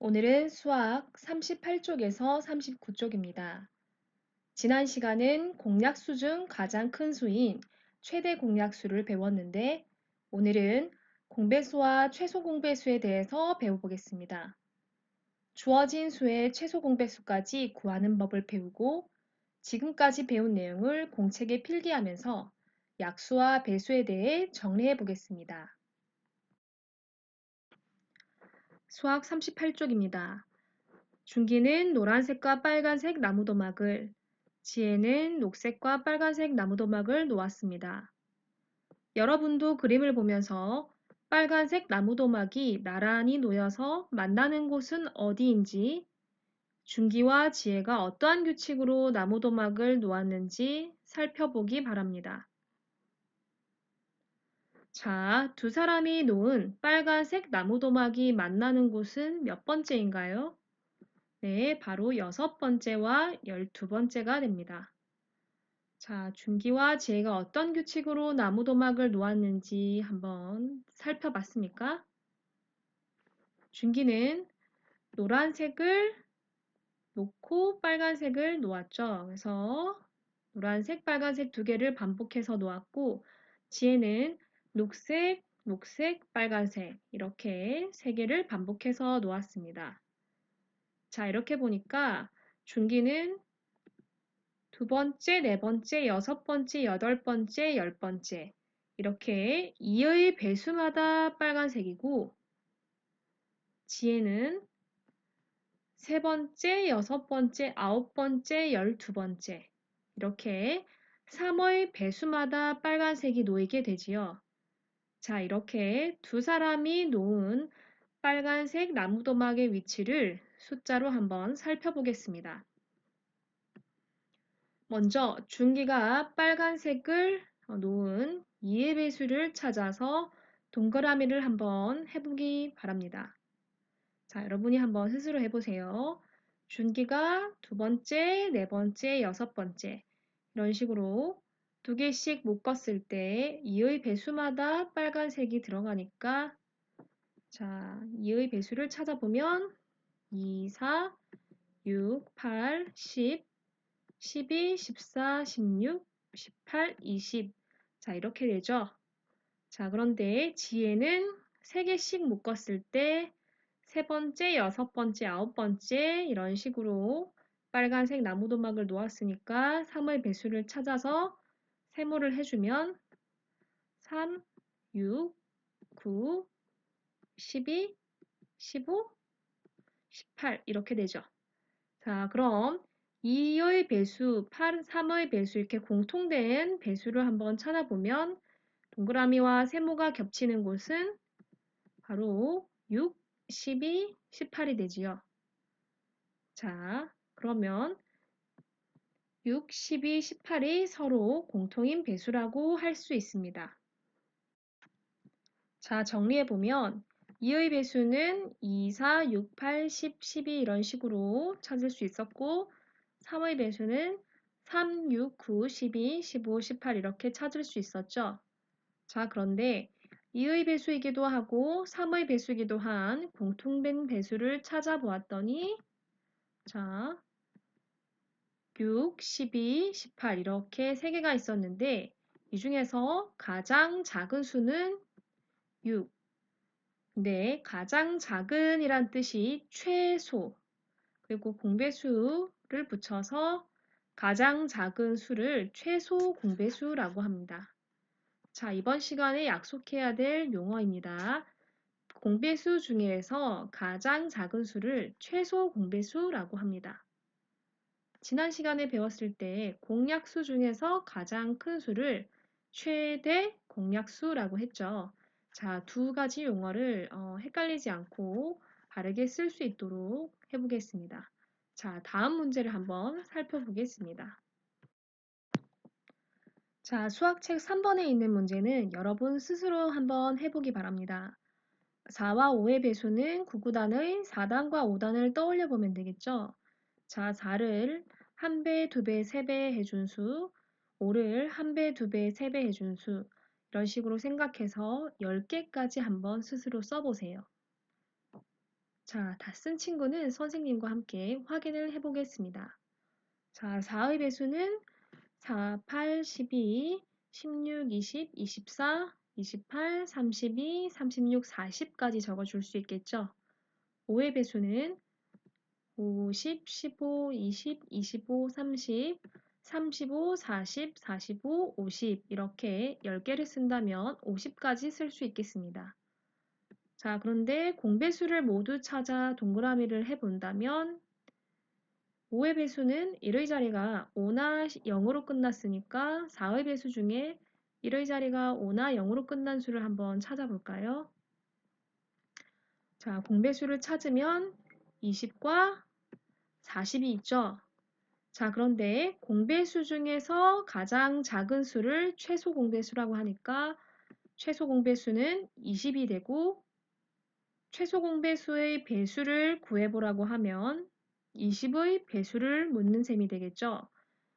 오늘은 수학 38쪽에서 39쪽입니다. 지난 시간은 공약수 중 가장 큰 수인 최대 공약수를 배웠는데 오늘은 공배수와 최소 공배수에 대해서 배워보겠습니다. 주어진 수의 최소 공배수까지 구하는 법을 배우고 지금까지 배운 내용을 공책에 필기하면서 약수와 배수에 대해 정리해 보겠습니다. 수학 38쪽입니다. 준기는 노란색과 빨간색 나무도막을, 지혜는 녹색과 빨간색 나무도막을 놓았습니다. 여러분도 그림을 보면서 빨간색 나무도막이 나란히 놓여서 만나는 곳은 어디인지, 준기와 지혜가 어떠한 규칙으로 나무도막을 놓았는지 살펴보기 바랍니다. 자, 두 사람이 놓은 빨간색 나무도막이 만나는 곳은 몇 번째인가요? 네, 바로 6번째와 12번째가 됩니다. 자, 준기와 지혜가 어떤 규칙으로 나무도막을 놓았는지 한번 살펴봤습니까? 준기는 노란색을 놓고 빨간색을 놓았죠. 그래서 노란색, 빨간색 두 개를 반복해서 놓았고, 지혜는 녹색, 녹색, 빨간색 이렇게 세 개를 반복해서 놓았습니다. 자, 이렇게 보니까 준기는 두 번째, 네 번째, 여섯 번째, 여덟 번째, 열 번째 이렇게 2의 배수마다 빨간색이고 지혜는 세 번째, 여섯 번째, 아홉 번째, 12번째 이렇게 3의 배수마다 빨간색이 놓이게 되지요. 자, 이렇게 두 사람이 놓은 빨간색 나무도막의 위치를 숫자로 한번 살펴보겠습니다. 먼저 준기가 빨간색을 놓은 2의 배수를 찾아서 동그라미를 한번 해보기 바랍니다. 자, 여러분이 한번 스스로 해보세요. 준기가 두 번째, 네 번째, 여섯 번째 이런 식으로 두 개씩 묶었을 때 2의 배수마다 빨간색이 들어가니까 자, 2의 배수를 찾아보면 2, 4, 6, 8, 10, 12, 14, 16, 18, 20. 자, 이렇게 되죠. 자, 그런데 지혜는 3개씩 묶었을 때 세 번째, 여섯 번째, 아홉 번째 이런 식으로 빨간색 나무도막을 놓았으니까 3의 배수를 찾아서 세모를 해주면 3, 6, 9, 12, 15, 18 이렇게 되죠. 자, 그럼 2의 배수, 3의 배수 이렇게 공통된 배수를 한번 찾아보면 동그라미와 세모가 겹치는 곳은 바로 6, 12, 18이 되지요. 자, 그러면 6, 12, 18이 서로 공통인 배수라고 할 수 있습니다. 자, 정리해보면 2의 배수는 2, 4, 6, 8, 10, 12 이런 식으로 찾을 수 있었고 3의 배수는 3, 6, 9, 12, 15, 18 이렇게 찾을 수 있었죠. 자, 그런데 2의 배수이기도 하고 3의 배수이기도 한 공통된 배수를 찾아보았더니 자, 6, 12, 18 이렇게 3개가 있었는데 이 중에서 가장 작은 수는 6. 근데 가장 작은 이란 뜻이 최소 그리고 공배수를 붙여서 가장 작은 수를 최소 공배수라고 합니다. 자, 이번 시간에 약속해야 될 용어입니다. 공배수 중에서 가장 작은 수를 최소 공배수라고 합니다. 지난 시간에 배웠을 때 공약수 중에서 가장 큰 수를 최대 공약수라고 했죠. 자, 두 가지 용어를 헷갈리지 않고 바르게 쓸 수 있도록 해보겠습니다. 자, 다음 문제를 한번 살펴보겠습니다. 자, 수학책 3번에 있는 문제는 여러분 스스로 한번 해보기 바랍니다. 4와 5의 배수는 9구단의 4단과 5단을 떠올려 보면 되겠죠. 자, 4를 1배, 2배, 3배 해준 수, 5를 1배, 2배, 3배 해준 수 이런 식으로 생각해서 10개까지 한번 스스로 써보세요. 자, 다 쓴 친구는 선생님과 함께 확인을 해보겠습니다. 자, 4의 배수는 4, 8, 12, 16, 20, 24, 28, 32, 36, 40까지 적어줄 수 있겠죠? 5의 배수는 5, 10, 15, 20, 25, 30, 35, 40, 45, 50 이렇게 10개를 쓴다면 50까지 쓸 수 있겠습니다. 자, 그런데 공배수를 모두 찾아 동그라미를 해본다면 5의 배수는 1의 자리가 5나 0으로 끝났으니까 4의 배수 중에 1의 자리가 5나 0으로 끝난 수를 한번 찾아볼까요? 자, 공배수를 찾으면 20과 40이 있죠. 자, 그런데 공배수 중에서 가장 작은 수를 최소 공배수라고 하니까 최소 공배수는 20이 되고 최소 공배수의 배수를 구해보라고 하면 20의 배수를 묻는 셈이 되겠죠.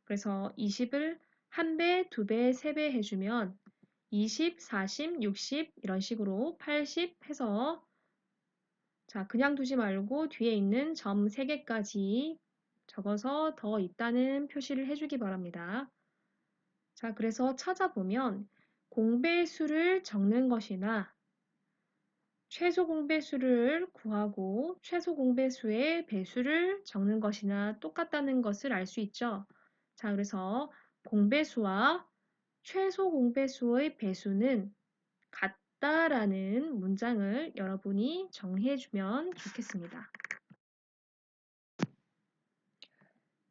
그래서 20을 1배, 2배, 3배 해주면 20, 40, 60 이런 식으로 80 해서 자, 그냥 두지 말고 뒤에 있는 점 3개까지 적어서 더 있다는 표시를 해주기 바랍니다. 자, 그래서 찾아보면 공배수를 적는 것이나 최소 공배수를 구하고 최소 공배수의 배수를 적는 것이나 똑같다는 것을 알 수 있죠. 자, 그래서 공배수와 최소 공배수의 배수는 같다라는 문장을 여러분이 정리해 주면 좋겠습니다.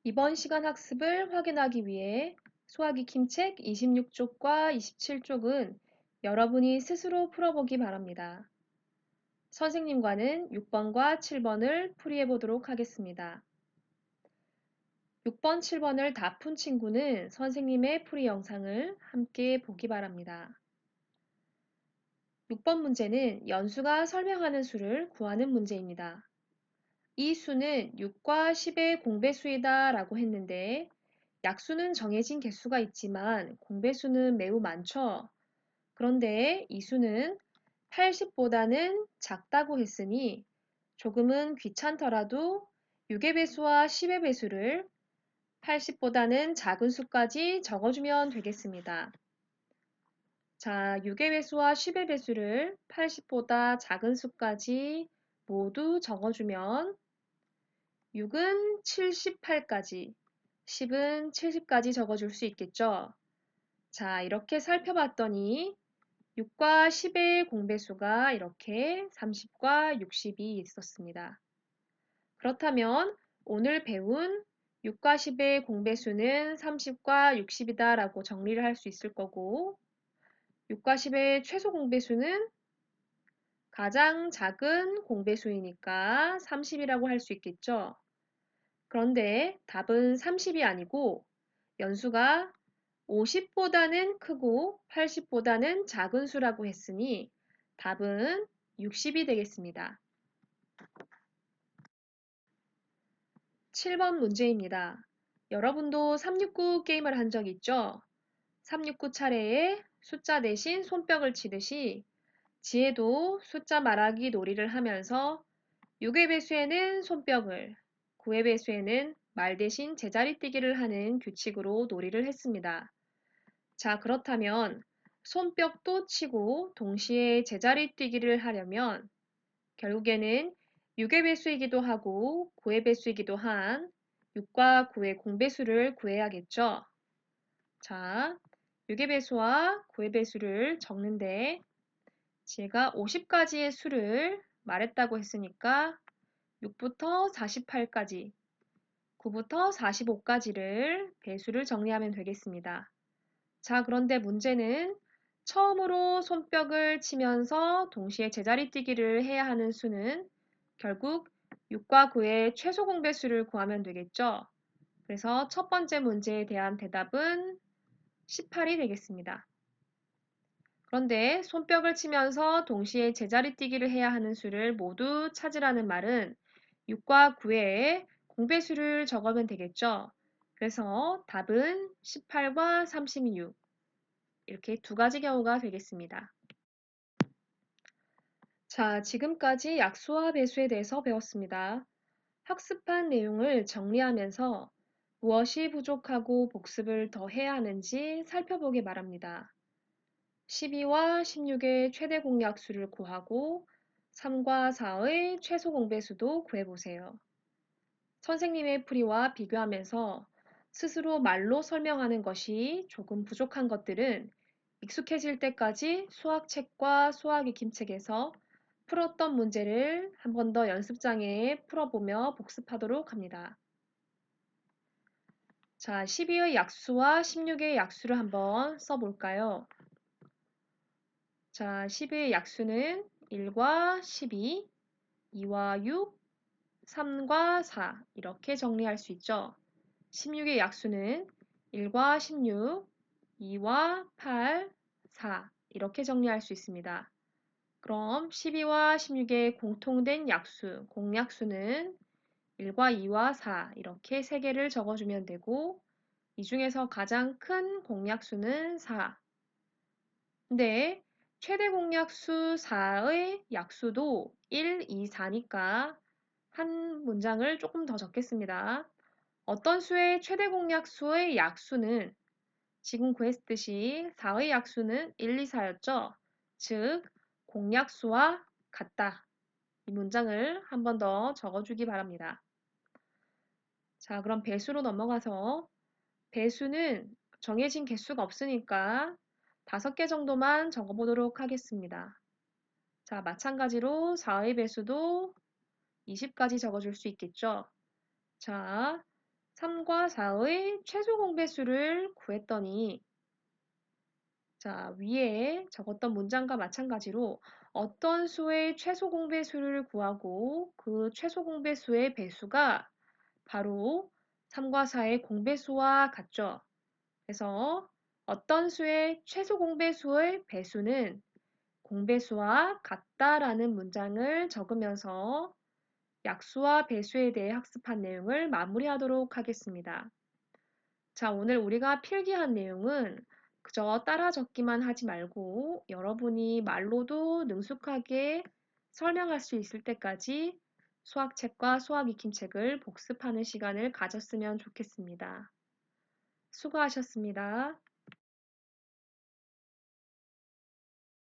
이번 시간 학습을 확인하기 위해 수학익힘책 26쪽과 27쪽은 여러분이 스스로 풀어보기 바랍니다. 선생님과는 6번과 7번을 풀이해 보도록 하겠습니다. 6번, 7번을 다 푼 친구는 선생님의 풀이 영상을 함께 보기 바랍니다. 6번 문제는 연수가 설명하는 수를 구하는 문제입니다. 이 수는 6과 10의 공배수이다 라고 했는데 약수는 정해진 개수가 있지만 공배수는 매우 많죠. 그런데 이 수는 80보다는 작다고 했으니 조금은 귀찮더라도 6의 배수와 10의 배수를 80보다는 작은 수까지 적어주면 되겠습니다. 자, 6의 배수와 10의 배수를 80보다 작은 수까지 모두 적어주면 6은 78까지, 10은 70까지 적어줄 수 있겠죠? 자, 이렇게 살펴봤더니 6과 10의 공배수가 이렇게 30과 60이 있었습니다. 그렇다면 오늘 배운 6과 10의 공배수는 30과 60이다 라고 정리를 할 수 있을 거고 6과 10의 최소 공배수는 가장 작은 공배수이니까 30이라고 할 수 있겠죠. 그런데 답은 30이 아니고 연수가 50보다는 크고 80보다는 작은 수라고 했으니 답은 60이 되겠습니다. 7번 문제입니다. 여러분도 369 게임을 한 적 있죠? 369 차례에 숫자 대신 손뼉을 치듯이 지혜도 숫자 말하기 놀이를 하면서 6의 배수에는 손뼉을, 9의 배수에는 말 대신 제자리 뛰기를 하는 규칙으로 놀이를 했습니다. 자, 그렇다면 손뼉도 치고 동시에 제자리 뛰기를 하려면 결국에는 6의 배수이기도 하고 9의 배수이기도 한 6과 9의 공배수를 구해야겠죠. 자, 6의 배수와 9의 배수를 적는데 제가 50가지의 수를 말했다고 했으니까 6부터 48까지, 9부터 45까지를 배수를 정리하면 되겠습니다. 자, 그런데 문제는 처음으로 손뼉을 치면서 동시에 제자리 뛰기를 해야 하는 수는 결국 6과 9의 최소 공배수를 구하면 되겠죠. 그래서 첫 번째 문제에 대한 대답은 18이 되겠습니다. 그런데 손뼉을 치면서 동시에 제자리 뛰기를 해야 하는 수를 모두 찾으라는 말은 6과 9의 공배수를 적으면 되겠죠. 그래서 답은 18과 36 이렇게 두 가지 경우가 되겠습니다. 자, 지금까지 약수와 배수에 대해서 배웠습니다. 학습한 내용을 정리하면서 무엇이 부족하고 복습을 더 해야 하는지 살펴보기 바랍니다. 12와 16의 최대 공약수를 구하고 3과 4의 최소 공배수도 구해보세요. 선생님의 풀이와 비교하면서 스스로 말로 설명하는 것이 조금 부족한 것들은 익숙해질 때까지 수학책과 수학익힘책에서 풀었던 문제를 한 번 더 연습장에 풀어보며 복습하도록 합니다. 자, 12의 약수와 16의 약수를 한번 써볼까요? 자, 12의 약수는 1과 12, 2와 6, 3과 4 이렇게 정리할 수 있죠. 16의 약수는 1과 16, 2와 8, 4 이렇게 정리할 수 있습니다. 그럼 12와 16의 공통된 약수, 공약수는 1과 2와 4 이렇게 세 개를 적어주면 되고 이 중에서 가장 큰 공약수는 4. 근데 최대 공약수 4의 약수도 1, 2, 4니까 한 문장을 조금 더 적겠습니다. 어떤 수의 최대 공약수의 약수는 지금 구했듯이 4의 약수는 1, 2, 4였죠? 즉, 공약수와 같다. 이 문장을 한 번 더 적어주기 바랍니다. 자, 그럼 배수로 넘어가서 배수는 정해진 개수가 없으니까 5개 정도만 적어보도록 하겠습니다. 자, 마찬가지로 4의 배수도 20까지 적어줄 수 있겠죠? 자, 3과 4의 최소 공배수를 구했더니 자, 위에 적었던 문장과 마찬가지로 어떤 수의 최소 공배수를 구하고 그 최소 공배수의 배수가 바로 3과 4의 공배수와 같죠. 그래서 어떤 수의 최소 공배수의 배수는 공배수와 같다라는 문장을 적으면서 약수와 배수에 대해 학습한 내용을 마무리하도록 하겠습니다. 자, 오늘 우리가 필기한 내용은 그저 따라 적기만 하지 말고 여러분이 말로도 능숙하게 설명할 수 있을 때까지 수학책과 수학익힘책을 복습하는 시간을 가졌으면 좋겠습니다. 수고하셨습니다.